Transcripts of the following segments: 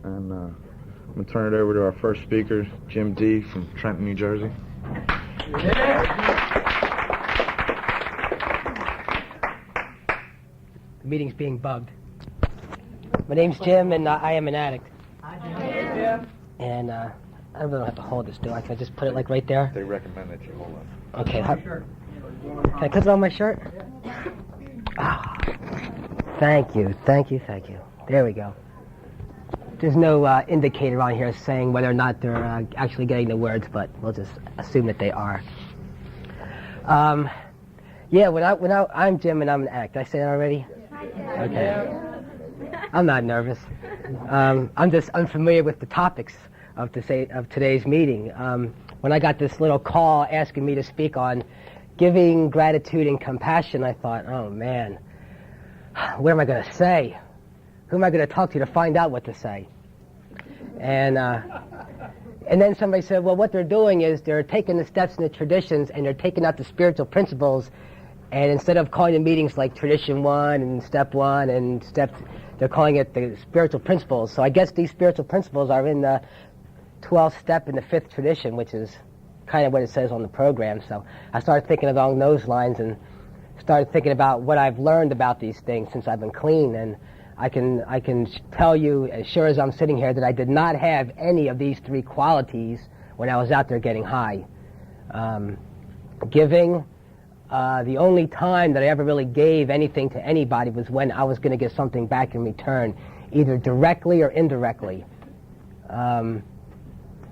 and I'm going to turn it over to our first speaker, Jim D. from Trenton, New Jersey. The meeting's being bugged. My name's Jim, and I am an addict. Hi, Jim. And I really don't have to hold this, do I? Can I just put it like right there? They recommend that you hold on. Okay. Can I clip it on my shirt? Ah, thank you. There we go. There's no indicator on here saying whether or not they're actually getting the words, but we'll just assume that they are. Yeah, I'm Jim and I'm an addict. Did I say that already? Okay. I'm not nervous. I'm just unfamiliar with the topics of today's meeting. When I got this little call asking me to speak on giving, gratitude, and compassion, I thought, oh man, what am I going to say? Who am I going to talk to find out what to say? And then somebody said, well, what they're doing is they're taking the steps and the traditions and they're taking out the spiritual principles, and instead of calling the meetings like tradition 1 and step 1 and step, they're calling it the spiritual principles. So I guess these spiritual principles are in the 12th step in the 5th tradition, which is kind of what it says on the program. So I started thinking along those lines and started thinking about what I've learned about these things since I've been clean. And I can tell you, as sure as I'm sitting here, that I did not have any of these 3 qualities when I was out there getting high. Giving, the only time that I ever really gave anything to anybody was when I was going to get something back in return, either directly or indirectly.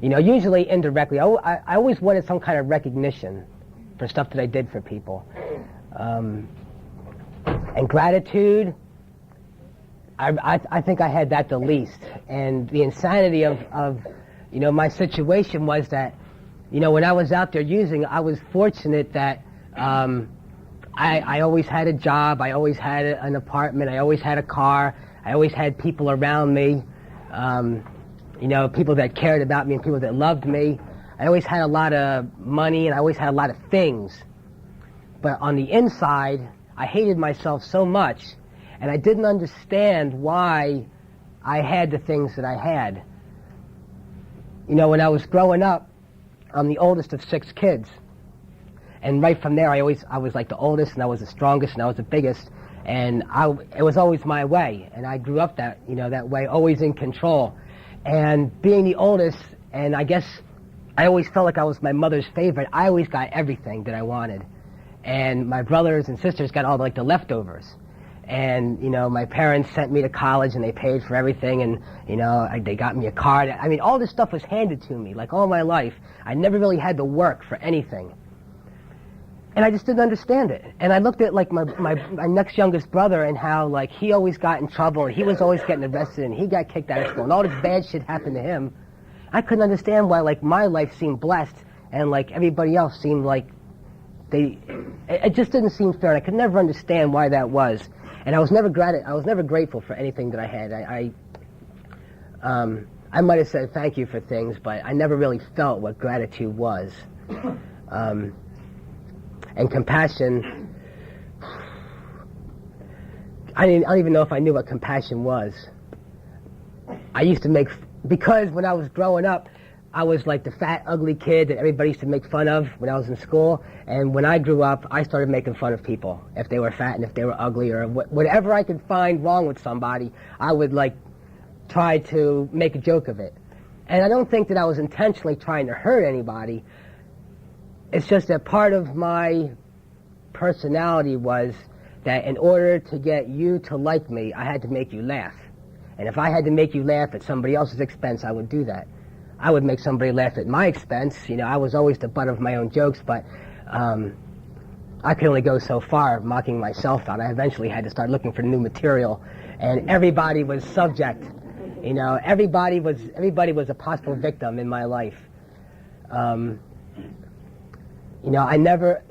Usually indirectly. I always wanted some kind of recognition for stuff that I did for people. And gratitude, I think I had that the least. And the insanity of my situation was that, when I was out there using, I was fortunate that I always had a job, I always had an apartment, I always had a car, I always had people around me, people that cared about me and people that loved me. I always had a lot of money and I always had a lot of things. But on the inside, I hated myself so much, and I didn't understand why I had the things that I had. When I was growing up, I'm the oldest of 6 kids. And right from there, I was like the oldest, and I was the strongest, and I was the biggest, and it was always my way. And I grew up that way, always in control. And being the oldest, and I guess I always felt like I was my mother's favorite, I always got everything that I wanted. And my brothers and sisters got all the leftovers. And, my parents sent me to college and they paid for everything, and, they got me a car. I mean, all this stuff was handed to me, all my life. I never really had to work for anything. And I just didn't understand it. And I looked at, my next youngest brother and how, he always got in trouble, and he was always getting arrested, and he got kicked out of school, and all this bad shit happened to him. I couldn't understand why, my life seemed blessed, and, everybody else seemed like it just didn't seem fair, and I could never understand why that was. And I was never grateful for anything that I had. I might have said thank you for things, but I never really felt what gratitude was. And compassion, I don't even know if I knew what compassion was. I used to because when I was growing up, I was like the fat, ugly kid that everybody used to make fun of when I was in school. And when I grew up, I started making fun of people if they were fat and if they were ugly, or whatever I could find wrong with somebody, I would try to make a joke of it. And I don't think that I was intentionally trying to hurt anybody. It's just that part of my personality was that in order to get you to like me, I had to make you laugh. And if I had to make you laugh at somebody else's expense, I would do that. I would make somebody laugh at my expense. I was always the butt of my own jokes, but I could only go so far mocking myself out. I eventually had to start looking for new material, and everybody was subject. Everybody was a possible victim in my life. I never,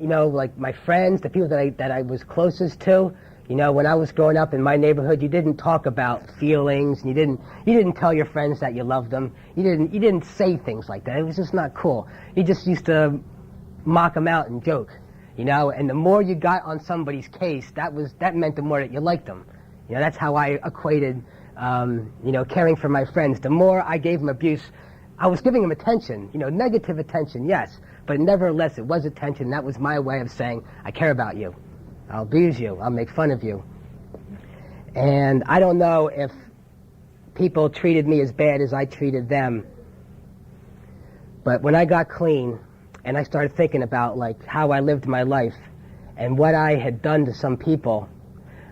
my friends, the people that I was closest to, when I was growing up in my neighborhood, you didn't talk about feelings, and you didn't tell your friends that you loved them. You didn't say things like that. It was just not cool. You just used to mock them out and joke, and the more you got on somebody's case, that meant the more that you liked them. That's how I equated caring for my friends. The more I gave him abuse, I was giving him attention, negative attention, yes, but nevertheless it was attention. That was my way of saying, I care about you. I'll abuse you. I'll make fun of you. And I don't know if people treated me as bad as I treated them, but when I got clean and I started thinking about how I lived my life and what I had done to some people,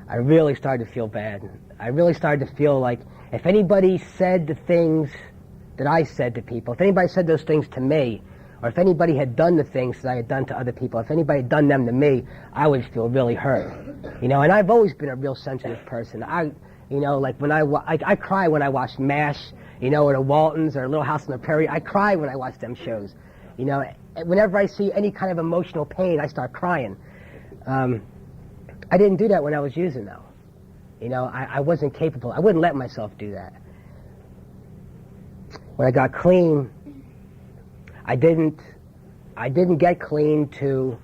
I really started to feel bad. I really started to feel like if anybody said the things that I said to people, if anybody said those things to me, or if anybody had done the things that I had done to other people, if anybody had done them to me, I would feel really hurt. And I've always been a real sensitive person. I cry when I watch MASH, or the Waltons or Little House on the Prairie. I cry when I watch them shows. Whenever I see any kind of emotional pain, I start crying. I didn't do that when I was using, though. I wasn't capable. I wouldn't let myself do that. When I got clean, I didn't get clean to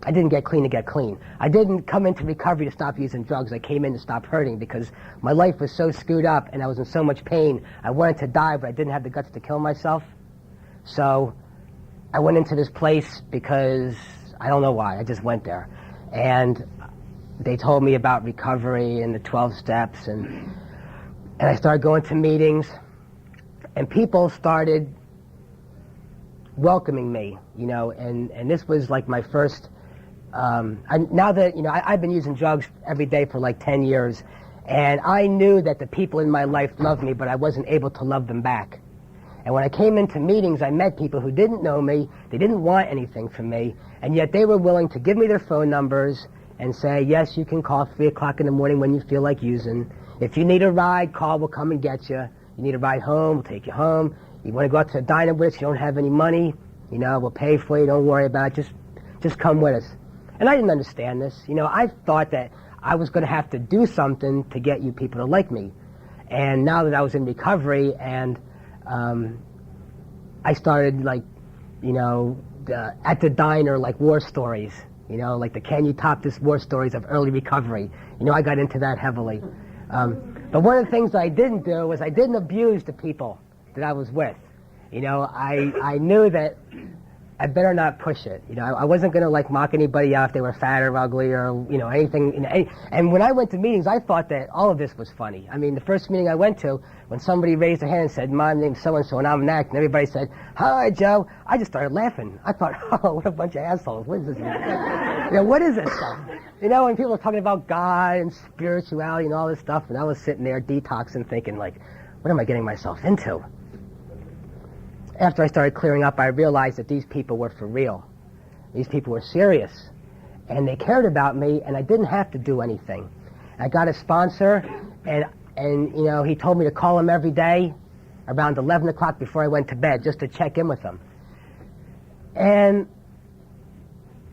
get clean. I didn't come into recovery to stop using drugs. I came in to stop hurting because my life was so screwed up and I was in so much pain. I wanted to die, but I didn't have the guts to kill myself. So I went into this place because I don't know why. I just went there. And they told me about recovery and the 12 steps, and I started going to meetings, and people started welcoming me, and this was like my first, now that, I've been using drugs every day for 10 years, and I knew that the people in my life loved me, but I wasn't able to love them back. And when I came into meetings, I met people who didn't know me, they didn't want anything from me, and yet they were willing to give me their phone numbers and say, yes, you can call 3 o'clock in the morning when you feel like using. If you need a ride, call, we'll come and get you. You need a ride home, we'll take you home. You want to go out to the diner with us, you don't have any money, we'll pay for you, don't worry about it, just come with us. And I didn't understand this. I thought that I was going to have to do something to get you people to like me. And now that I was in recovery and I started at the diner war stories, the can you top this war stories of early recovery. I got into that heavily. But one of the things I didn't do was I didn't abuse the people that I was with. I knew that I better not push it. I wasn't going to mock anybody out if they were fat or ugly or anything. And when I went to meetings, I thought that all of this was funny. I mean, the first meeting I went to, when somebody raised their hand and said, "My name's so and so, and I'm an act," and everybody said, "Hi, Joe," I just started laughing. I thought, "Oh, what a bunch of assholes! What is this? What is this stuff?" And people were talking about God and spirituality and all this stuff, and I was sitting there detoxing, thinking, what am I getting myself into? After I started clearing up, I realized that these people were for real. These people were serious. And they cared about me, and I didn't have to do anything. I got a sponsor, and he told me to call him every day around 11 o'clock before I went to bed, just to check in with him. And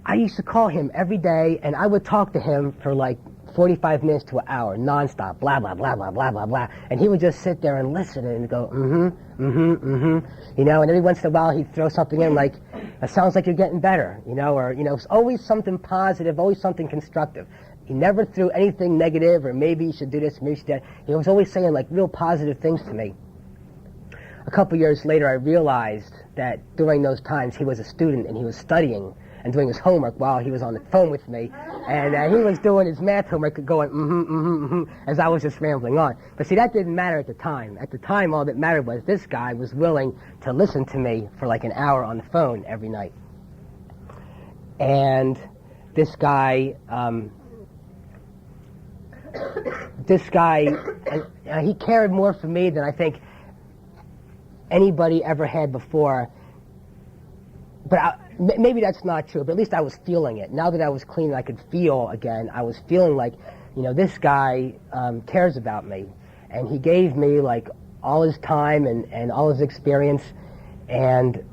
I used to call him every day, and I would talk to him for 45 minutes to an hour, nonstop, blah, blah, blah, blah, blah, blah, blah. And he would just sit there and listen and go, and every once in a while he'd throw something in it sounds like you're getting better, or, always something positive, always something constructive. He never threw anything negative, or maybe you should do this, maybe you should do that. He was always saying, real positive things to me. A couple years later, I realized that during those times he was a student and he was studying and doing his homework while he was on the phone with me. And he was doing his math homework going, as I was just rambling on. But see, that didn't matter at the time. At the time, all that mattered was this guy was willing to listen to me for an hour on the phone every night. And this guy, he cared more for me than I think anybody ever had before. But maybe that's not true, but at least I was feeling it. Now that I was clean and I could feel again, I was feeling this guy cares about me. And he gave me all his time and all his experience. And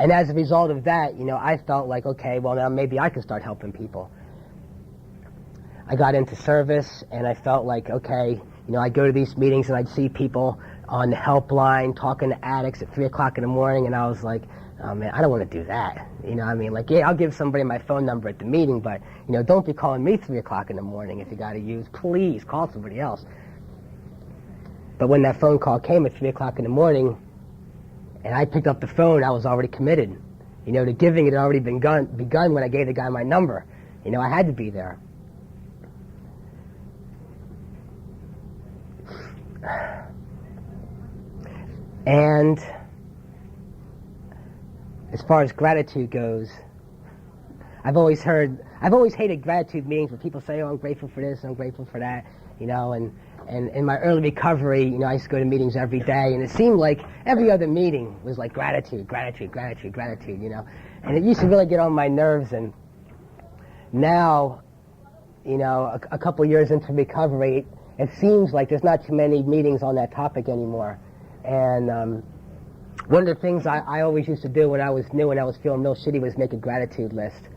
as a result of that, I felt okay, well now maybe I can start helping people. I got into service and I felt okay, I'd go to these meetings and I'd see people on the helpline talking to addicts at 3 o'clock in the morning, and I was oh man, I don't want to do that. Yeah, I'll give somebody my phone number at the meeting, but, don't be calling me 3 o'clock in the morning if you got to use. Please, call somebody else. But when that phone call came at 3 o'clock in the morning, and I picked up the phone, I was already committed. The giving had already begun when I gave the guy my number. I had to be there. And as far as gratitude goes, I've always hated gratitude meetings where people say, oh, I'm grateful for this, I'm grateful for that, and in my early recovery, I used to go to meetings every day, and it seemed like every other meeting was like gratitude, and it used to really get on my nerves. And now, a couple years into recovery, it seems like there's not too many meetings on that topic anymore. And one of the things I always used to do when I was new and I was feeling real shitty was make a gratitude list.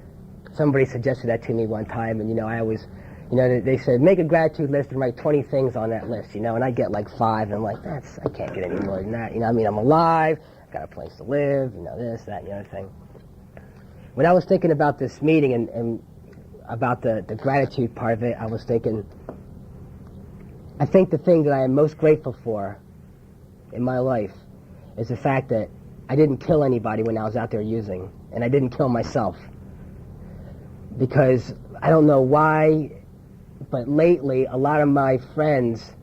Somebody suggested that to me one time, and I always, they said make a gratitude list and write 20 things on that list, and I get like 5, and I'm like, I can't get any more than that. I'm alive, I've got a place to live, this, that, and the other thing. When I was thinking about this meeting and about the gratitude part of it, I was thinking, I think the thing that I am most grateful for in my life is the fact that I didn't kill anybody when I was out there using, and I didn't kill myself. Because I don't know why, but lately a lot of my friends,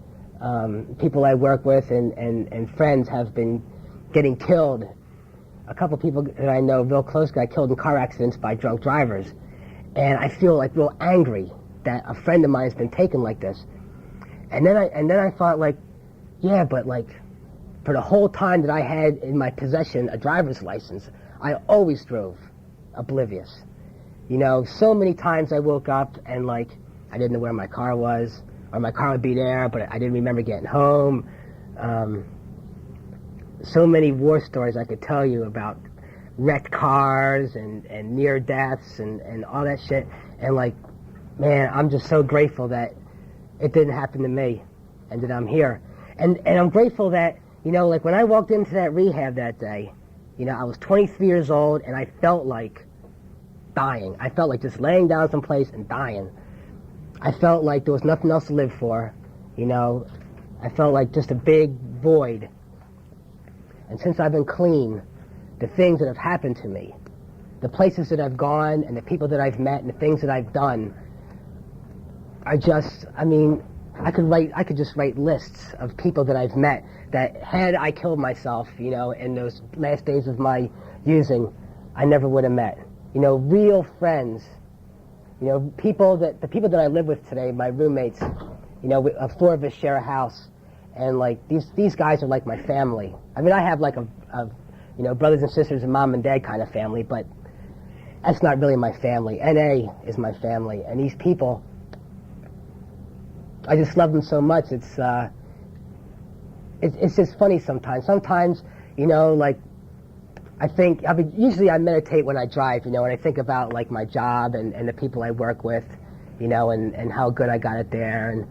people I work with and friends have been getting killed. A couple people that I know real close got killed in car accidents by drunk drivers. And I feel like real angry that a friend of mine has been taken like this. And then I thought, like, yeah, but like for the whole time that I had in my possession a driver's license, I always drove oblivious. So many times I woke up and like I didn't know where my car was, or my car would be there, but I didn't remember getting home. So many war stories I could tell you about wrecked cars and near deaths and all that shit. And like, man, I'm just so grateful that it didn't happen to me and that I'm here. And I'm grateful that, like when I walked into that rehab that day, I was 23 years old and I felt like dying. I felt like just laying down someplace and dying. I felt like there was nothing else to live for. I felt like just a big void. And since I've been clean, the things that have happened to me, the places that I've gone and the people that I've met and the things that I've done are just, I could just write lists of people that I've met that had I killed myself, in those last days of my using, I never would have met. Real friends, the people that I live with today, my roommates, 4 of us share a house, and like these guys are like my family. I have like a brothers and sisters and mom and dad kind of family, but that's not really my family. NA is my family, and these people, I just love them so much. It's just funny sometimes. Sometimes, like usually I meditate when I drive, and I think about like my job and the people I work with, and how good I got it there. And,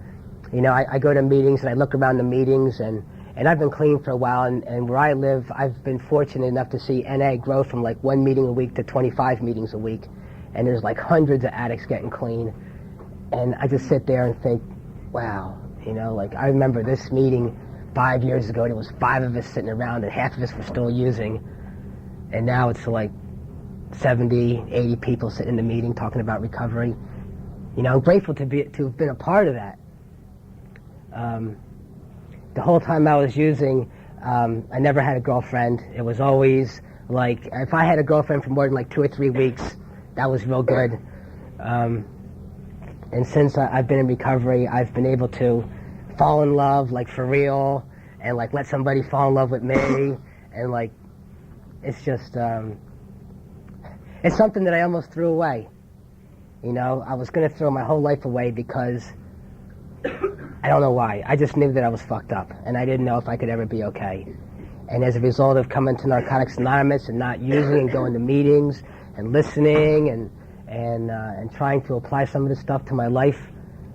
I go to meetings and I look around the meetings, and I've been clean for a while, and where I live, I've been fortunate enough to see NA grow from like 1 meeting a week to 25 meetings a week. And there's like hundreds of addicts getting clean. And I just sit there and think, wow, like I remember this meeting 5 years ago, and it was 5 of us sitting around and half of us were still using. And now it's like 70, 80 people sitting in the meeting talking about recovery. I'm grateful to have been a part of that. The whole time I was using, I never had a girlfriend. It was always like, if I had a girlfriend for more than like 2 or 3 weeks, that was real good. And since I've been in recovery, I've been able to fall in love, like for real, and like let somebody fall in love with me, and like, it's just, it's something that I almost threw away. I was going to throw my whole life away because I don't know why. I just knew that I was fucked up, and I didn't know if I could ever be okay. And as a result of coming to Narcotics Anonymous and not using and going to meetings and listening and trying to apply some of this stuff to my life,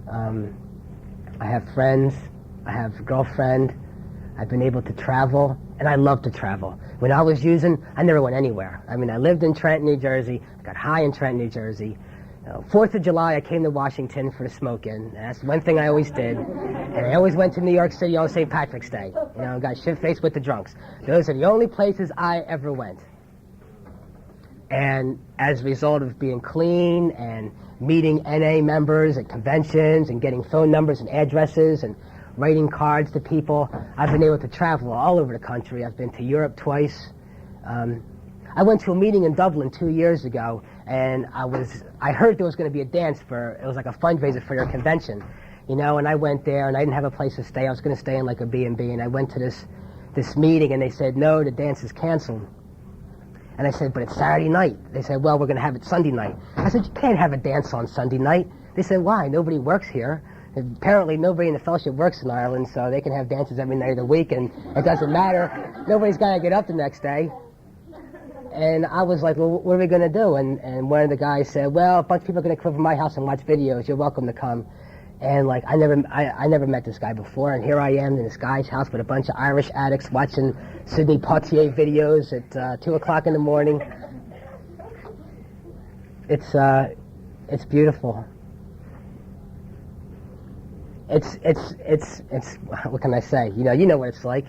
I have friends, I have a girlfriend, I've been able to travel, and I love to travel. When I was using, I never went anywhere. I lived in Trenton, New Jersey. I got high in Trenton, New Jersey. 4th of July, I came to Washington for the smoke-in. That's one thing I always did. And I always went to New York City on St. Patrick's Day. Got shit-faced with the drunks. Those are the only places I ever went. And as a result of being clean and meeting NA members at conventions and getting phone numbers and addresses and writing cards to people, I've been able to travel all over the country. I've been to Europe twice. I went to a meeting in Dublin 2 years ago, and I heard there was going to be a dance it was like a fundraiser for their convention, and I went there, and I didn't have a place to stay. I was going to stay in like a B&B, and I went to this meeting, and they said, no, the dance is canceled. And I said, but it's Saturday night. They said, well, we're going to have it Sunday night. I said, you can't have a dance on Sunday night. They said, why? Nobody works here. Apparently nobody in the fellowship works in Ireland, so they can have dances every night of the week, and it doesn't matter. Nobody's got to get up the next day. And I was like, well, what are we going to do? And one of the guys said, well, a bunch of people are going to come from my house and watch videos. You're welcome to come. And like, I never met this guy before, and here I am in this guy's house with a bunch of Irish addicts watching Sidney Poitier videos at 2 o'clock in the morning. It's beautiful. It's what can I say? You know what it's like.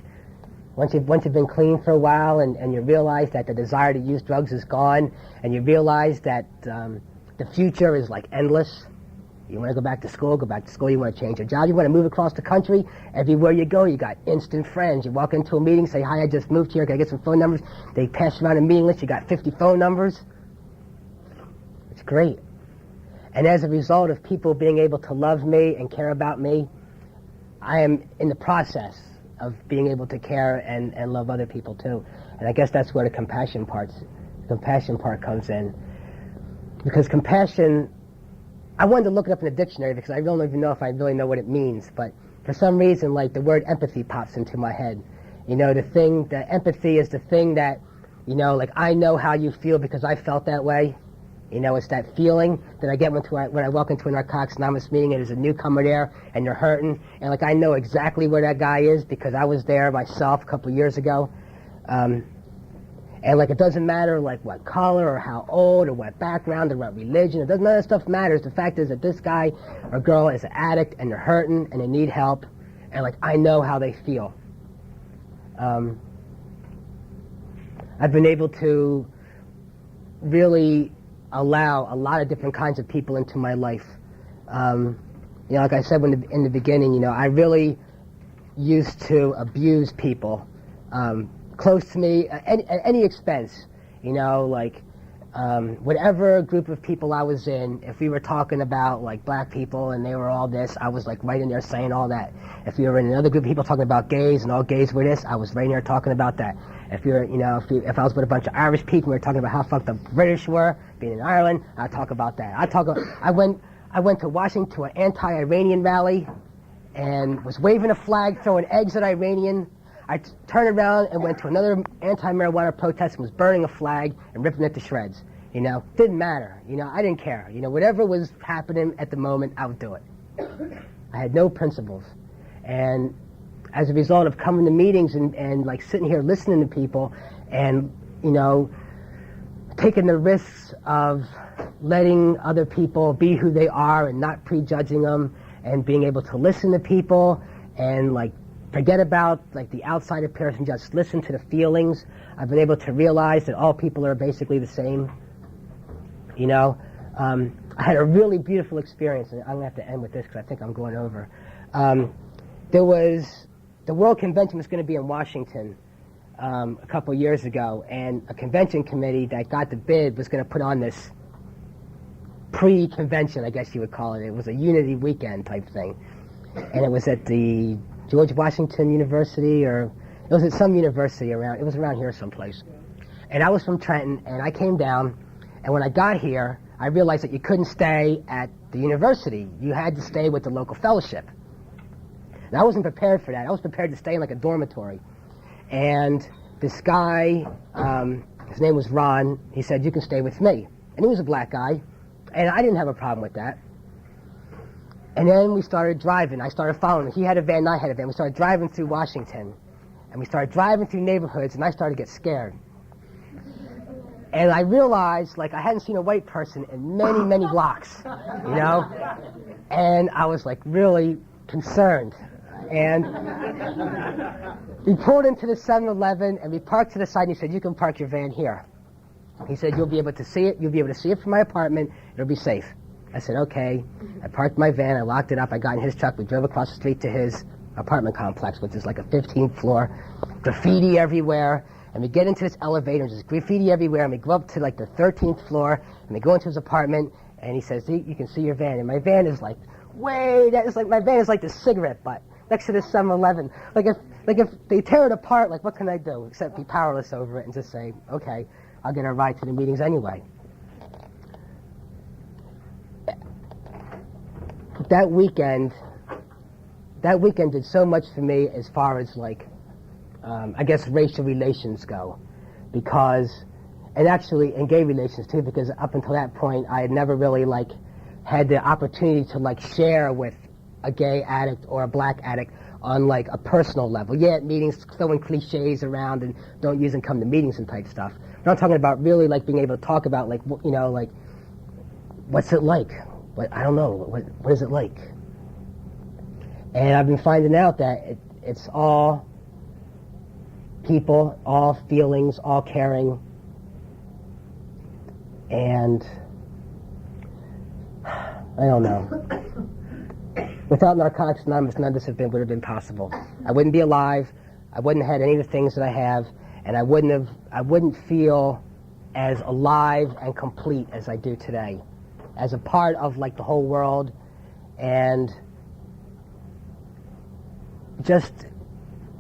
Once you've been clean for a while and you realize that the desire to use drugs is gone, and you realize that the future is like endless. You want to go back to school, go back to school. You want to change your job, you want to move across the country. Everywhere you go, you got instant friends. You walk into a meeting, say, hi, I just moved here, can I get some phone numbers? They pass around a meeting list, you got 50 phone numbers. It's great. And as a result of people being able to love me and care about me, I am in the process of being able to care and love other people too. And I guess that's where the compassion part comes in. Because compassion, I wanted to look it up in the dictionary because I don't even know if I really know what it means, but for some reason, like, the word empathy pops into my head. The empathy is the thing that, like, I know how you feel because I felt that way. It's that feeling that I get when I walk into a Narcotics Anonymous meeting and there's a newcomer there and they're hurting, and like, I know exactly where that guy is because I was there myself a couple of years ago. And like, it doesn't matter like what color or how old or what background or what religion, none of that stuff matters. The fact is that this guy or girl is an addict and they're hurting and they need help, and like, I know how they feel. I've been able to really allow a lot of different kinds of people into my life. Like I said in the beginning, I really used to abuse people close to me at any expense. Whatever group of people I was in, if we were talking about like black people and they were all this, I was like right in there saying all that. If we were in another group of people talking about gays and all gays were this, I was right in there talking about that. If if I was with a bunch of Irish people and we were talking about how fucked up the British were, being in Ireland, I'd talk about that. I went to Washington to an anti-Iranian rally and was waving a flag, throwing eggs at Iranian. I turned around and went to another anti-marijuana protest and was burning a flag and ripping it to shreds. Didn't matter. I didn't care. Whatever was happening at the moment, I would do it. I had no principles. And as a result of coming to meetings and like sitting here listening to people and, taking the risks of letting other people be who they are and not prejudging them, and being able to listen to people and like forget about like the outside appearance and just listen to the feelings, I've been able to realize that all people are basically the same. I had a really beautiful experience, and I'm going to have to end with this because I think I'm going over. The World Convention was going to be in Washington a couple years ago, and a convention committee that got the bid was going to put on this pre-convention, I guess you would call it. It was a unity weekend type thing. And it was at the George Washington University, or it was at some university it was around here someplace. And I was from Trenton, and I came down, and when I got here, I realized that you couldn't stay at the university. You had to stay with the local fellowship. And I wasn't prepared for that. I was prepared to stay in like a dormitory. And this guy, his name was Ron, he said, you can stay with me. And he was a black guy, and I didn't have a problem with that. And then we started driving. I started following him. He had a van, I had a van. We started driving through Washington. And we started driving through neighborhoods, and I started to get scared. And I realized, like, I hadn't seen a white person in many, many blocks, you know? And I was, like, really concerned. And we pulled into the 7-Eleven, and we parked to the side, and he said, you can park your van here. He said, you'll be able to see it. You'll be able to see it from my apartment. It'll be safe. I said, okay. I parked my van. I locked it up. I got in his truck. We drove across the street to his apartment complex, which is like a 15th floor, graffiti everywhere. And we get into this elevator, and there's graffiti everywhere. And we go up to like the 13th floor, and we go into his apartment. And he says, see, you can see your van. And my van is like, my van is like the cigarette butt next to this 7-Eleven. Like if they tear it apart, like what can I do except be powerless over it and just say, okay, I'll get a ride to the meetings anyway. That weekend did so much for me as far as like, I guess racial relations go, because, and actually in gay relations too, because up until that point I had never really like had the opportunity to like share with a gay addict or a black addict on like a personal level. Yeah, at meetings, throwing cliches around and don't use and come to meetings and type stuff. I'm not talking about really like being able to talk about like, you know, like, what's it like? But I don't know, what is it like? And I've been finding out that it's all people, all feelings, all caring, and I don't know. Without Narcotics Anonymous, none of this would have been possible. I wouldn't be alive. I wouldn't have had any of the things that I have, and I wouldn't feel as alive and complete as I do today, as a part of like the whole world, and just,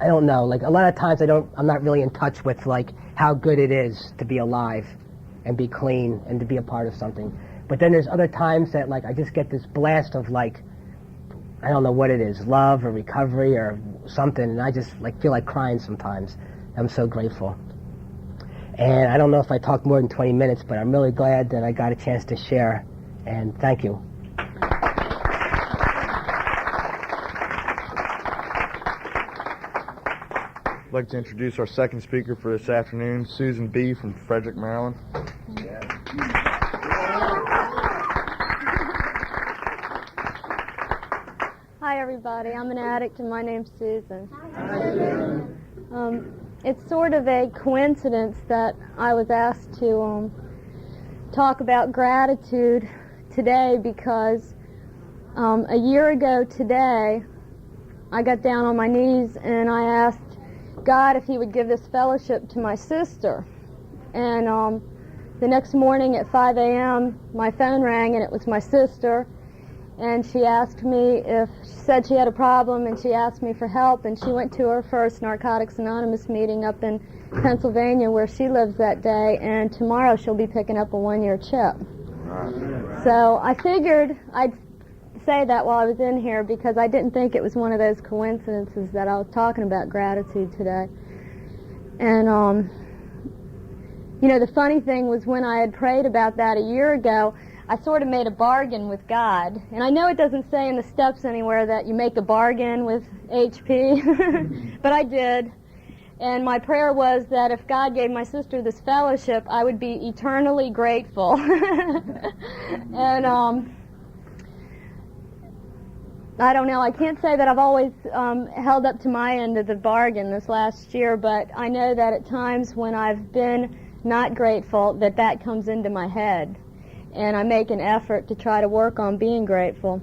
I don't know, like a lot of times I'm not really in touch with like how good it is to be alive and be clean and to be a part of something. But then there's other times that like I just get this blast of like, I don't know what it is, love or recovery or something, and I just like feel like crying sometimes. I'm so grateful. And I don't know if I talked more than 20 minutes, but I'm really glad that I got a chance to share, and thank you. I'd like to introduce our second speaker for this afternoon, Susan B. from Frederick, Maryland. Hi everybody, I'm an addict and my name's Susan. It's sort of a coincidence that I was asked to talk about gratitude today because a year ago today I got down on my knees and I asked God if he would give this fellowship to my sister. And the next morning at 5 a.m. my phone rang and it was my sister. And she asked me she said she had a problem and she asked me for help, and she went to her first Narcotics Anonymous meeting up in Pennsylvania where she lives that day, and tomorrow she'll be picking up a 1-year chip. So I figured I'd say that while I was in here because I didn't think it was one of those coincidences that I was talking about gratitude today. And you know, the funny thing was when I had prayed about that a year ago, I sort of made a bargain with God. And I know it doesn't say in the steps anywhere that you make a bargain with HP, but I did. And my prayer was that if God gave my sister this fellowship, I would be eternally grateful. And I don't know, I can't say that I've always held up to my end of the bargain this last year, but I know that at times when I've been not grateful, that comes into my head. And I make an effort to try to work on being grateful.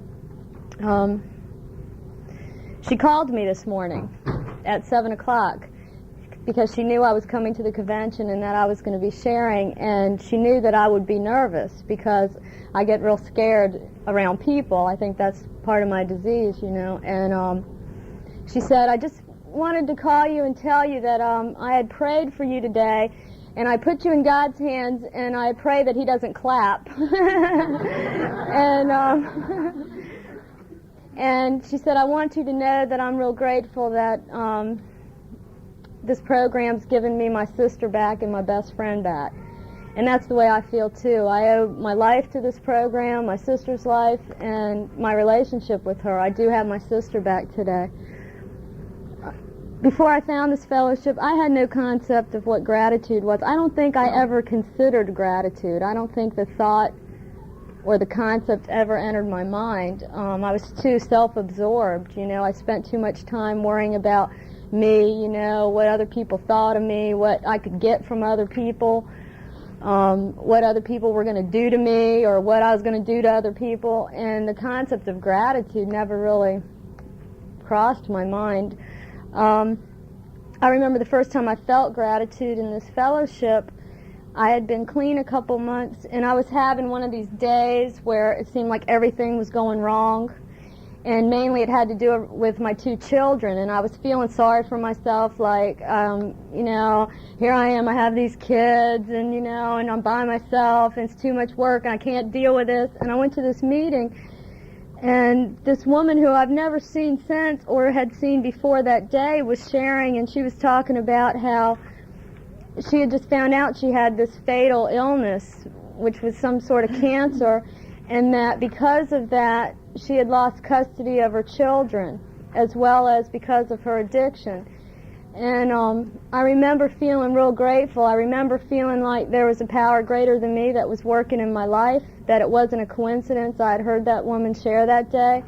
She called me this morning at 7 o'clock because she knew I was coming to the convention and that I was going to be sharing, and she knew that I would be nervous because I get real scared around people. I think that's part of my disease, you know. And she said, I just wanted to call you and tell you that I had prayed for you today, and I put you in God's hands, and I pray that he doesn't clap. And she said, I want you to know that I'm real grateful that this program's given me my sister back and my best friend back. And that's the way I feel, too. I owe my life to this program, my sister's life, and my relationship with her. I do have my sister back today. before I found this fellowship, I had no concept of what gratitude was. I don't think I ever considered gratitude. I don't think the thought or the concept ever entered my mind. I was too self-absorbed, I spent too much time worrying about me, what other people thought of me, what I could get from other people, what other people were going to do to me, or what I was going to do to other people, and the concept of gratitude never really crossed my mind. I remember the first time I felt gratitude in this fellowship. I had been clean a couple months, and I was having one of these days where it seemed like everything was going wrong, and mainly it had to do with my 2 children, and I was feeling sorry for myself, like, here I am, I have these kids, and, and I'm by myself, and it's too much work, and I can't deal with this, and I went to this meeting, and this woman who I've never seen since or had seen before that day was sharing, and she was talking about how she had just found out she had this fatal illness, which was some sort of cancer, and that because of that, she had lost custody of her children, as well as because of her addiction. And I remember feeling real grateful. I remember feeling like there was a power greater than me that was working in my life, that it wasn't a coincidence. I had heard that woman share that day.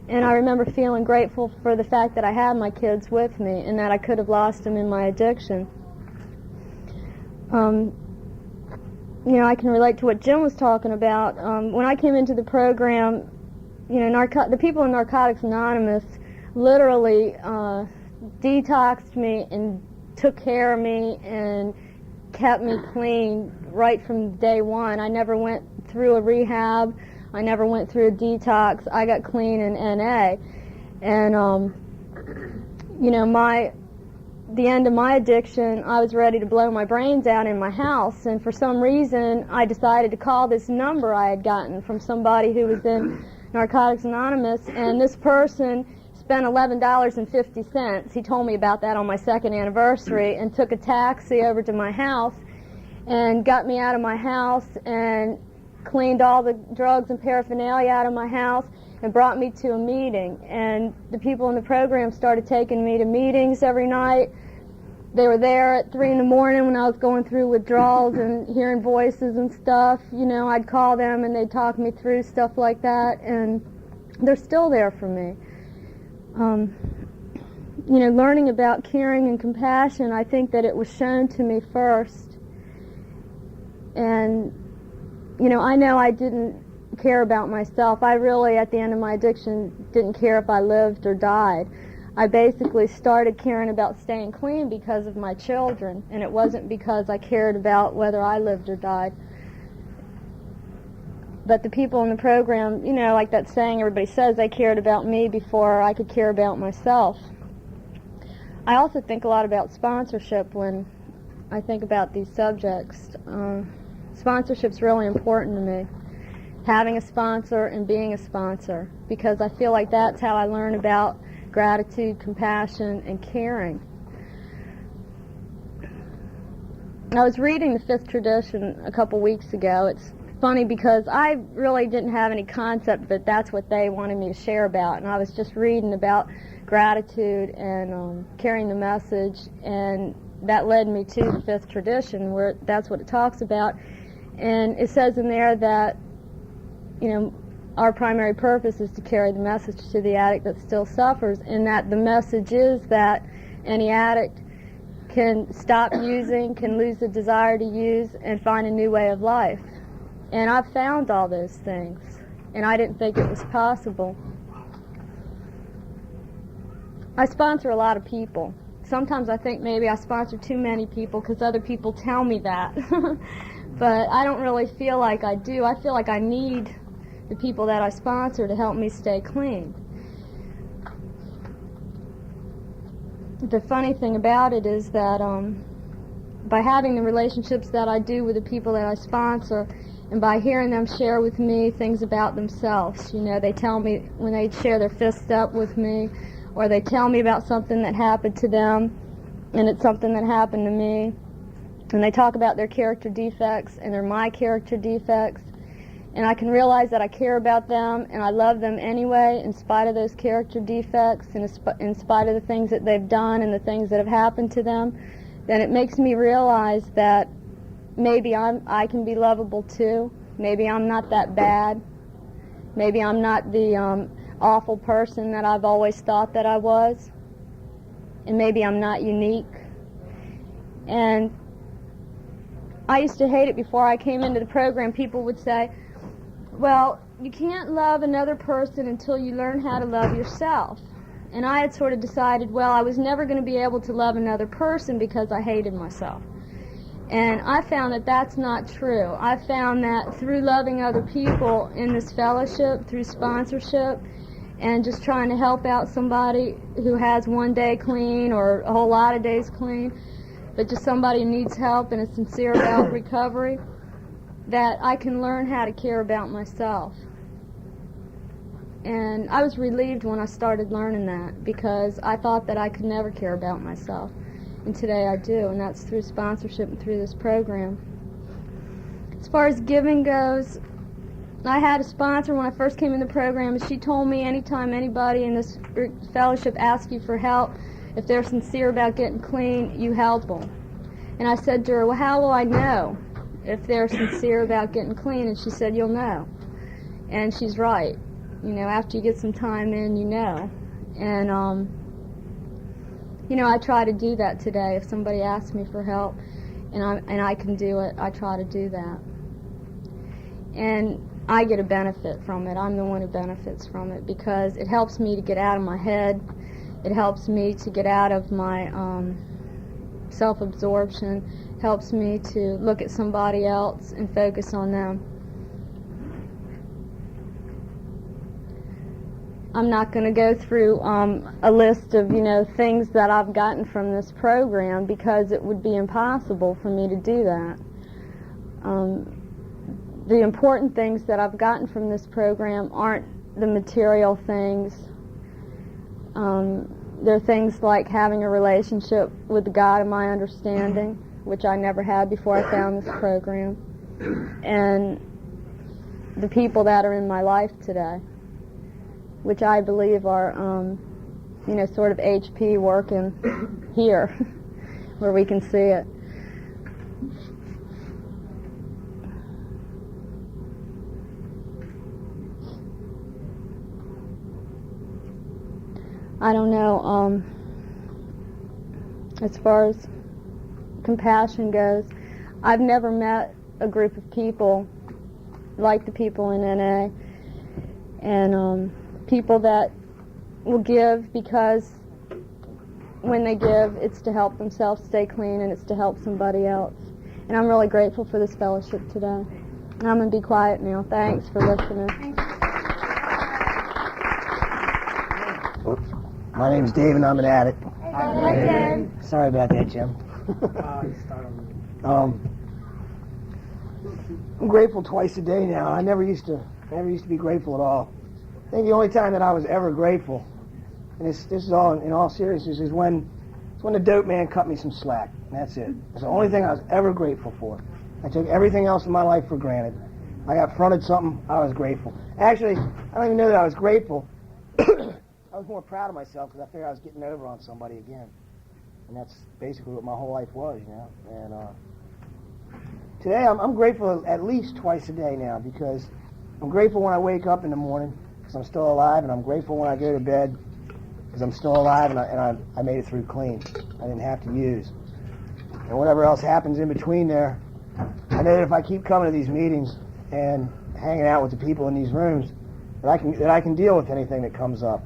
And I remember feeling grateful for the fact that I had my kids with me and that I could have lost them in my addiction. I can relate to what Jim was talking about. When I came into the program, the people in Narcotics Anonymous literally detoxed me and took care of me and kept me clean right from day one. I never went through a rehab. I never went through a detox. I got clean in NA. And, the end of my addiction, I was ready to blow my brains out in my house, and for some reason I decided to call this number I had gotten from somebody who was in Narcotics Anonymous, and this person spent $11.50. He told me about that on my 2nd anniversary, and took a taxi over to my house and got me out of my house and cleaned all the drugs and paraphernalia out of my house and brought me to a meeting. And the people in the program started taking me to meetings every night. They were there at 3 in the morning when I was going through withdrawals and hearing voices and stuff. I'd call them and they'd talk me through stuff like that, and they're still there for me. Learning about caring and compassion, I think that it was shown to me first. And, I know I didn't care about myself. I really, at the end of my addiction, didn't care if I lived or died. I basically started caring about staying clean because of my children, and it wasn't because I cared about whether I lived or died. But the people in the program, like that saying everybody says, they cared about me before I could care about myself. I also think a lot about sponsorship when I think about these subjects. Sponsorship's really important to me. Having a sponsor and being a sponsor, because I feel like that's how I learn about gratitude, compassion, and caring. I was reading the 5th tradition a couple weeks ago. It's funny because I really didn't have any concept that that's what they wanted me to share about, and I was just reading about gratitude and carrying the message, and that led me to the 5th tradition, where that's what it talks about. And it says in there that our primary purpose is to carry the message to the addict that still suffers, and that the message is that any addict can stop using, can lose the desire to use, and find a new way of life. And I've found all those things, and I didn't think it was possible. I sponsor a lot of people. Sometimes I think maybe I sponsor too many people because other people tell me that. But I don't really feel like I do. I feel like I need the people that I sponsor to help me stay clean. The funny thing about it is that by having the relationships that I do with the people that I sponsor, and by hearing them share with me things about themselves, they tell me when they share their fist up with me, or they tell me about something that happened to them, and it's something that happened to me, and they talk about their character defects, and they're my character defects, and I can realize that I care about them and I love them anyway, in spite of those character defects and in spite of the things that they've done and the things that have happened to them, then it makes me realize that maybe I can be lovable too. Maybe I'm not that bad. Maybe I'm not the awful person that I've always thought that I was. And maybe I'm not unique. And I used to hate it before I came into the program. People would say, well, you can't love another person until you learn how to love yourself. And I had sort of decided, well, I was never going to be able to love another person because I hated myself. And I found that that's not true. I found that through loving other people in this fellowship, through sponsorship, and just trying to help out somebody who has one day clean or a whole lot of days clean, but just somebody who needs help and is sincere about recovery, that I can learn how to care about myself. And I was relieved when I started learning that, because I thought that I could never care about myself. And today I do, and that's through sponsorship and through this program. As far as giving goes, I had a sponsor when I first came in the program, and she told me anytime anybody in this fellowship asks you for help, if they're sincere about getting clean, you help them. And I said to her, well, how will I know if they're sincere about getting clean? And she said, you'll know. And she's right. You know, after you get some time in, you know. And, you know, I try to do that today. If somebody asks me for help and I can do it, I try to do that. And I get a benefit from it. I'm the one who benefits from it, because it helps me to get out of my head. It helps me to get out of my self-absorption. Helps me to look at somebody else and focus on them. I'm not going to go through a list of, you know, things that I've gotten from this program, because it would be impossible for me to do that. The important things that I've gotten from this program aren't the material things. They're things like having a relationship with the God of my understanding, which I never had before I found this program, and the people that are in my life today, which I believe are, you know, sort of HP working here, where we can see it. I don't know, as far as compassion goes, I've never met a group of people like the people in NA, and people that will give because when they give, it's to help themselves stay clean and it's to help somebody else. And I'm really grateful for this fellowship today. And I'm going to be quiet now. Thanks for listening. My name's Dave and I'm an addict. Hi, Dave. Sorry about that, Jim. I'm grateful twice a day now. I never used to be grateful at all. I think the only time that I was ever grateful, and this is all in all seriousness, is when the dope man cut me some slack. That's it. It's the only thing I was ever grateful for. I took everything else in my life for granted. I got fronted something, I was grateful. Actually, I don't even know that I was grateful. I was more proud of myself because I figured I was getting over on somebody again. And that's basically what my whole life was, you know. And today I'm grateful at least twice a day now, because I'm grateful when I wake up in the morning because I'm still alive, and I'm grateful when I go to bed because I'm still alive and I made it through clean. I didn't have to use. And whatever else happens in between there, I know that if I keep coming to these meetings and hanging out with the people in these rooms, that I can deal with anything that comes up.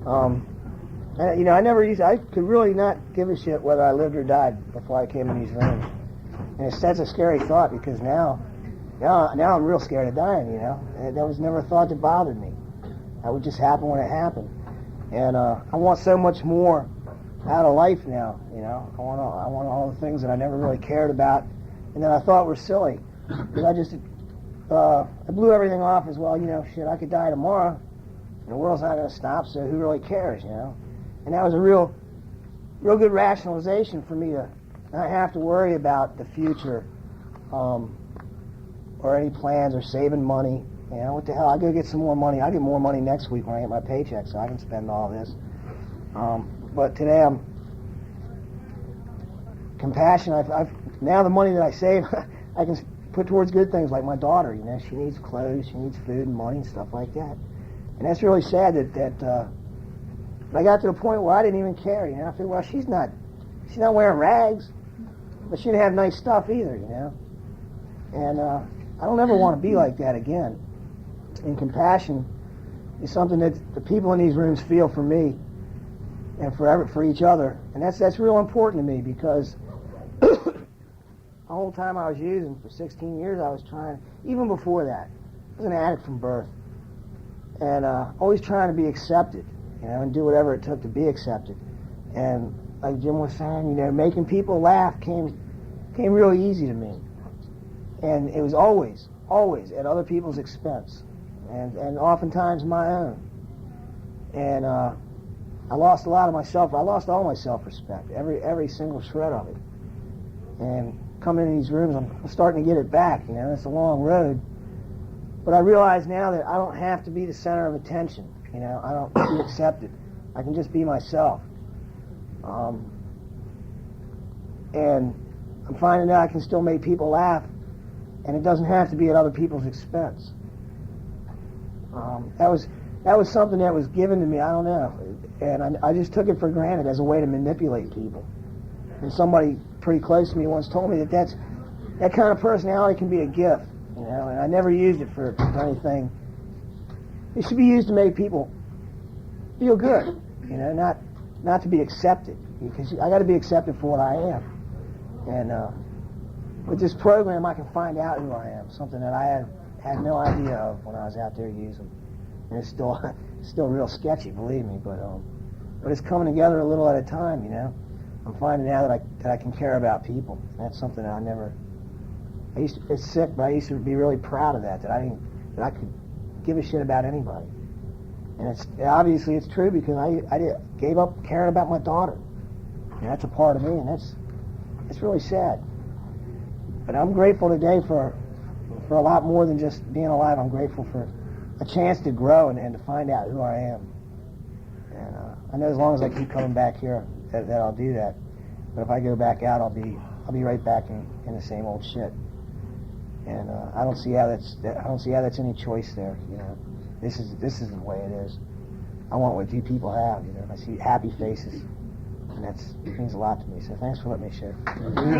And, you know, I could really not give a shit whether I lived or died before I came in these rooms. And that's a scary thought, because now I'm real scared of dying, you know. And that was never a thought that bothered me. That would just happen when it happened. And I want so much more out of life now, you know. I want all the things that I never really cared about and that I thought were silly. Because I blew everything off as, well, you know, shit, I could die tomorrow. And the world's not going to stop, so who really cares, you know? And that was a real good rationalization for me to not have to worry about the future, or or any plans or saving money. You know, what the hell? I go get some more money. I get more money next week when I get my paycheck, so I can spend all this. But today I'm compassion. I've now the money that I save, I can put towards good things like my daughter. You know, she needs clothes, she needs food and money and stuff like that. And that's really sad that I got to the point where I didn't even care. You know, I figured, well, she's not wearing rags, but she didn't have nice stuff either. You know, and I don't ever want to be like that again. And compassion is something that the people in these rooms feel for me and for each other, and that's real important to me because the whole time I was using for 16 years, I was trying. Even before that, I was an addict from birth, and always trying to be accepted, you know, and do whatever it took to be accepted. And like Jim was saying, you know, making people laugh came really easy to me, and it was always at other people's expense, and oftentimes my own. And I lost a lot of myself. I lost all my self-respect, every single shred of it. And coming in these rooms, I'm starting to get it back. You know, it's a long road, but I realize now that I don't have to be the center of attention. You know, I don't have to be accepted. I can just be myself. And I'm finding out I can still make people laugh, and it doesn't have to be at other people's expense. That was something that was given to me. I don't know, and I just took it for granted as a way to manipulate people. And somebody pretty close to me once told me that that kind of personality can be a gift, you know. And I never used it for anything. It should be used to make people feel good, you know, not to be accepted. Because I got to be accepted for what I am. And with this program, I can find out who I am. Something that I had no idea of when I was out there using. And it's still real sketchy, believe me. But it's coming together a little at a time, you know. I'm finding out that I can care about people. That's something that I never. It's sick, but I used to be really proud of that I could give a shit about anybody. And obviously it's true because I gave up caring about my daughter. And that's a part of me, and it's really sad. But I'm grateful today for a lot more than just being alive. I'm grateful for a chance to grow and to find out who I am. And I know as long as I keep coming back here that I'll do that. But if I go back out, I'll be right back in the same old shit. And I don't see how that's any choice there. You know, this is the way it is. I want what you people have. You know, I see happy faces, and it means a lot to me. So thanks for letting me share.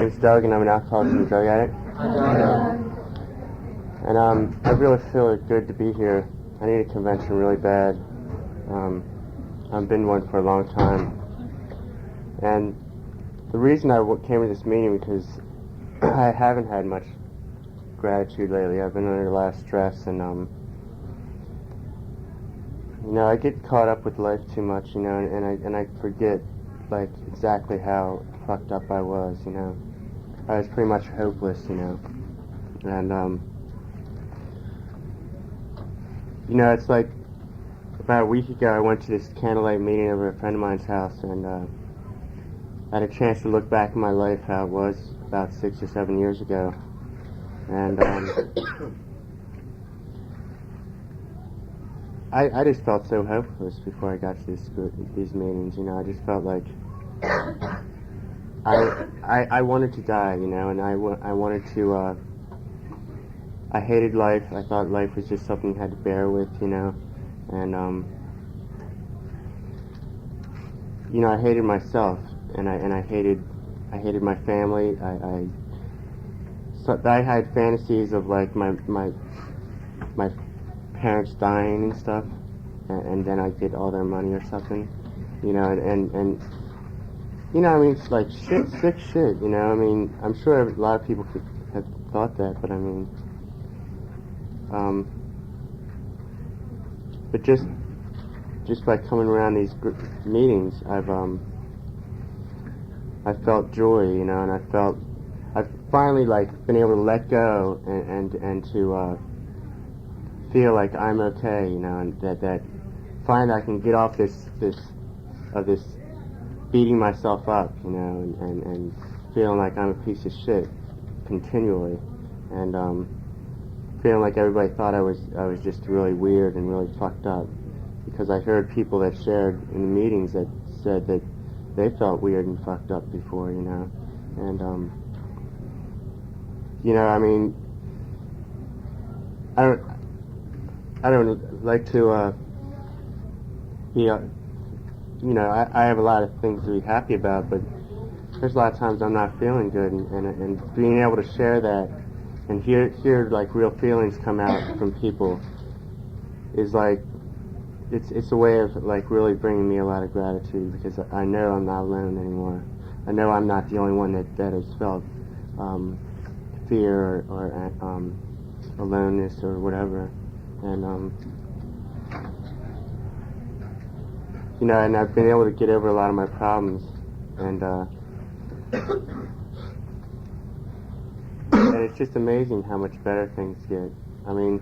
It's Doug, and I'm an alcoholic and drug addict. And I really feel good to be here. I need a convention really bad. I've been one for a long time. And the reason I came to this meeting because I haven't had much gratitude lately. I've been under a lot of stress, and you know, I get caught up with life too much, you know, and I forget like exactly how fucked up I was, you know. I was pretty much hopeless, you know. And you know, it's like about a week ago I went to this candlelight meeting over at a friend of mine's house, and I had a chance to look back at my life, how it was about 6 or 7 years ago. And I just felt so hopeless before I got to these meetings, you know. I just felt like I wanted to die, you know, and I wanted to, I hated life. I thought life was just something you had to bear with, you know, and, you know, I hated myself, and I hated my family. I had fantasies of like my parents dying and stuff, and then I'd get all their money or something, you know, and you know, I mean, it's like sick shit, you know. I mean, I'm sure a lot of people could have thought that, but I mean, but just by coming around these meetings, I've felt joy, you know, and I've finally like been able to let go and to feel like I'm okay, you know, and that finally I can get off this beating myself up, you know, and feeling like I'm a piece of shit continually, and feeling like everybody thought I was just really weird and really fucked up, because I heard people that shared in the meetings that said that they felt weird and fucked up before, you know. And you know, I mean, I don't like to be, you know, I have a lot of things to be happy about, but there's a lot of times I'm not feeling good, and being able to share that and hear like real feelings come out from people is like, it's a way of like really bringing me a lot of gratitude, because I know I'm not alone anymore. I know I'm not the only one that has felt fear or aloneness or whatever, and you know, and I've been able to get over a lot of my problems, and it's just amazing how much better things get. I mean,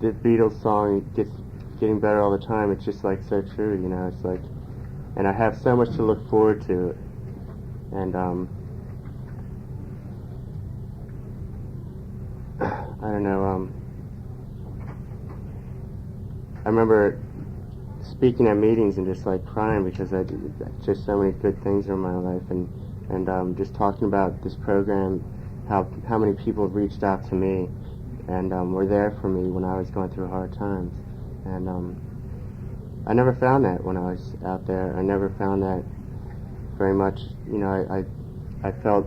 the Beatles song getting better all the time. It's just like so true, you know. It's like, and I have so much to look forward to, and I don't know. I remember speaking at meetings and just like crying, because just so many good things in my life, and just talking about this program, how many people have reached out to me and were there for me when I was going through hard times, and I never found that when I was out there. I never found that very much, you know. I felt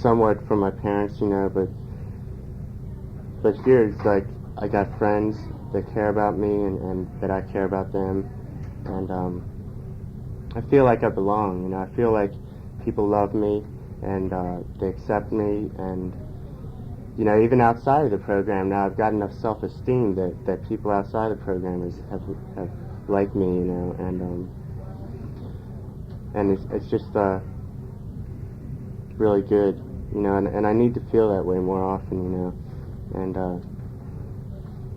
somewhat from my parents, you know, but here it's like I got friends that care about me and that I care about them, and I feel like I belong, you know. I feel like people love me and they accept me, and you know, even outside of the program now I've got enough self-esteem that people outside the program have liked me, you know, and it's just really good, you know, and I need to feel that way more often, you know, and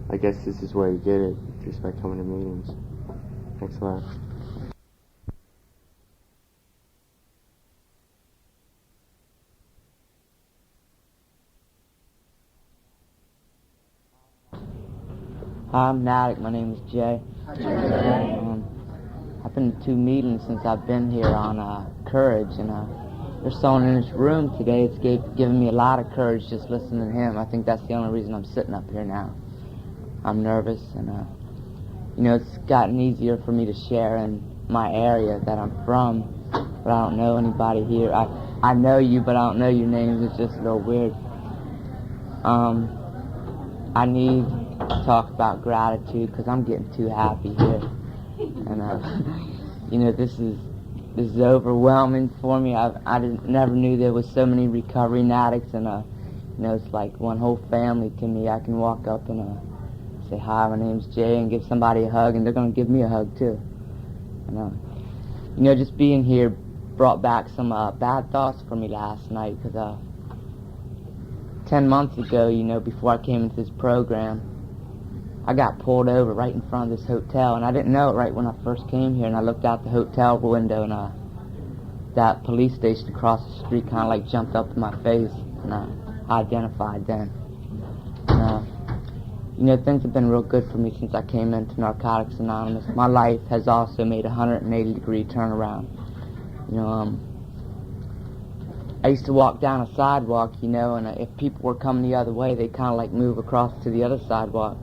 I guess this is where you get it, just by coming to meetings. Thanks a lot. Hi, I'm Natick. My name is Jay. I've been to 2 meetings since I've been here on courage, and there's someone in this room today that's given me a lot of courage just listening to him. I think that's the only reason I'm sitting up here now. I'm nervous, and you know, it's gotten easier for me to share in my area that I'm from, but I don't know anybody here. I know you, but I don't know your names. It's just a little weird. I need to talk about gratitude, because I'm getting too happy here, and you know, this is overwhelming for me. I never knew there was so many recovering addicts, and you know, it's like one whole family to me. I can walk up and say, hi, my name's Jay, and give somebody a hug, and they're going to give me a hug too. And you know, just being here brought back some bad thoughts for me last night, because 10 months ago, you know, before I came into this program, I got pulled over right in front of this hotel, and I didn't know it right when I first came here, and I looked out the hotel window, and that police station across the street kind of like jumped up in my face, and I identified then. And, you know, things have been real good for me since I came into Narcotics Anonymous. My life has also made a 180-degree turnaround. You know, I used to walk down a sidewalk, you know, and if people were coming the other way, they'd kind of like move across to the other sidewalk.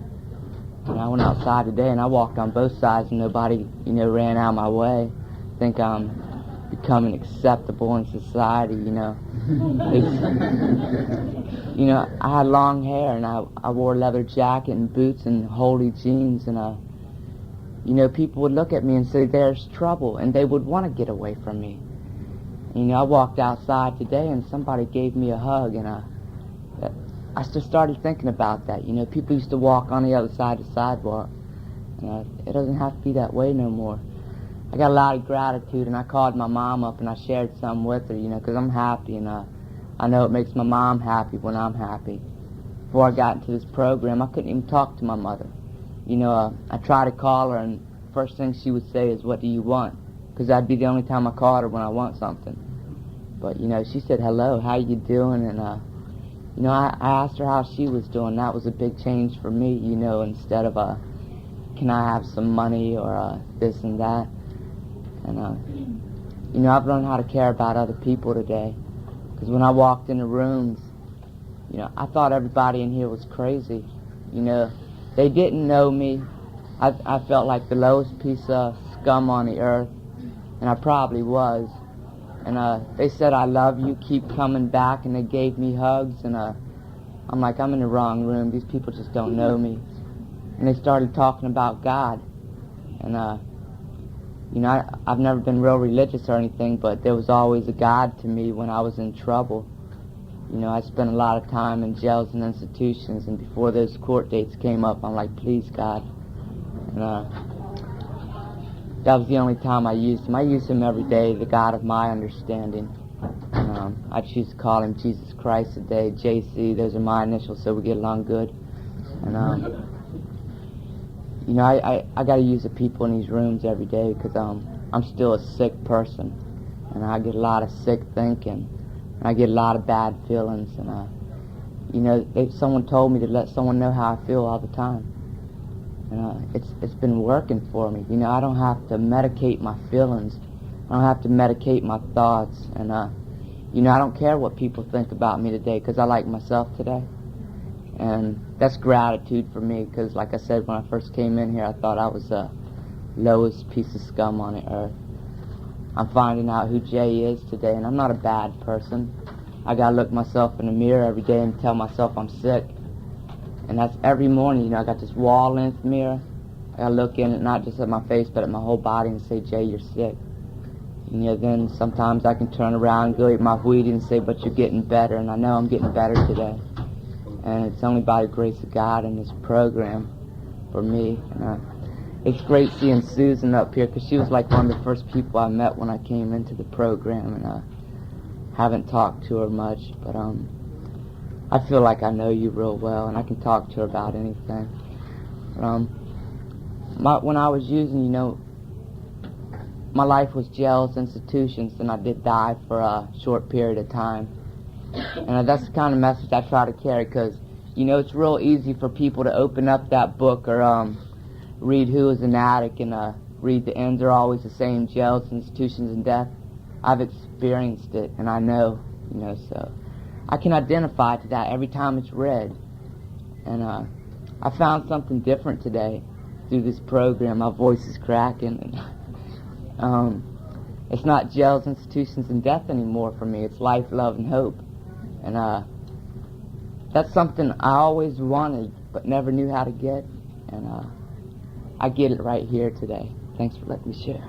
And I went outside today, and I walked on both sides, and nobody, you know, ran out of my way. I think I'm becoming acceptable in society, you know. You know, I had long hair, and I wore a leather jacket and boots and holey jeans, and you know, people would look at me and say, there's trouble, and they would want to get away from me. You know, I walked outside today, and somebody gave me a hug, and I just started thinking about that. You know, people used to walk on the other side of the sidewalk. It doesn't have to be that way no more. I got a lot of gratitude, and I called my mom up, and I shared some with her, you know, because I'm happy, and I know it makes my mom happy when I'm happy. Before I got into this program, I couldn't even talk to my mother. You know, I tried to call her, and first thing she would say is, what do you want? Because that'd be the only time I called her, when I want something. But, you know, she said, hello, how you doing? And, you know, I asked her how she was doing. That was a big change for me, you know, instead of can I have some money or this and that. And you know, I've learned how to care about other people today. Because when I walked in the rooms, you know, I thought everybody in here was crazy. You know, they didn't know me. I felt like the lowest piece of scum on the earth, and I probably was. And they said, "I love you, keep coming back," and they gave me hugs, and I'm like, I'm in the wrong room. These people just don't know me. And they started talking about God. And, you know, I've never been real religious or anything, but there was always a God to me when I was in trouble. You know, I spent a lot of time in jails and institutions, and before those court dates came up, I'm like, please, God. And that was the only time I used him. I use him every day, the God of my understanding. And, I choose to call him Jesus Christ today, JC. Those are my initials, so we get along good. And, you know, I got to use the people in these rooms every day because I'm still a sick person. And I get a lot of sick thinking. And I get a lot of bad feelings. And, you know, someone told me to let someone know how I feel all the time. And it's been working for me. You know, I don't have to medicate my feelings. I don't have to medicate my thoughts. And, you know, I don't care what people think about me today because I like myself today. And that's gratitude for me because, like I said, when I first came in here, I thought I was the lowest piece of scum on the earth. I'm finding out who Jay is today, and I'm not a bad person. I got to look myself in the mirror every day and tell myself I'm sick. And that's every morning. You know, I got this wall-length mirror. I got to look in it, not just at my face, but at my whole body and say, Jay, you're sick. And, you know, then sometimes I can turn around and go eat my Wheaties and say, but you're getting better. And I know I'm getting better today. And it's only by the grace of God and this program for me. And it's great seeing Susan up here because she was like one of the first people I met when I came into the program. And I haven't talked to her much, but I feel like I know you real well, and I can talk to her about anything. When I was using, you know, my life was jails, institutions, and I did die for a short period of time. And that's the kind of message I try to carry because, you know, it's real easy for people to open up that book or read Who is an Addict and read the ends are always the same, jails, institutions, and death. I've experienced it, and I know, you know, so I can identify to that every time it's read. And I found something different today through this program. My voice is cracking. And, it's not jails, institutions, and death anymore for me. It's life, love, and hope. And that's something I always wanted but never knew how to get. And I get it right here today. Thanks for letting me share.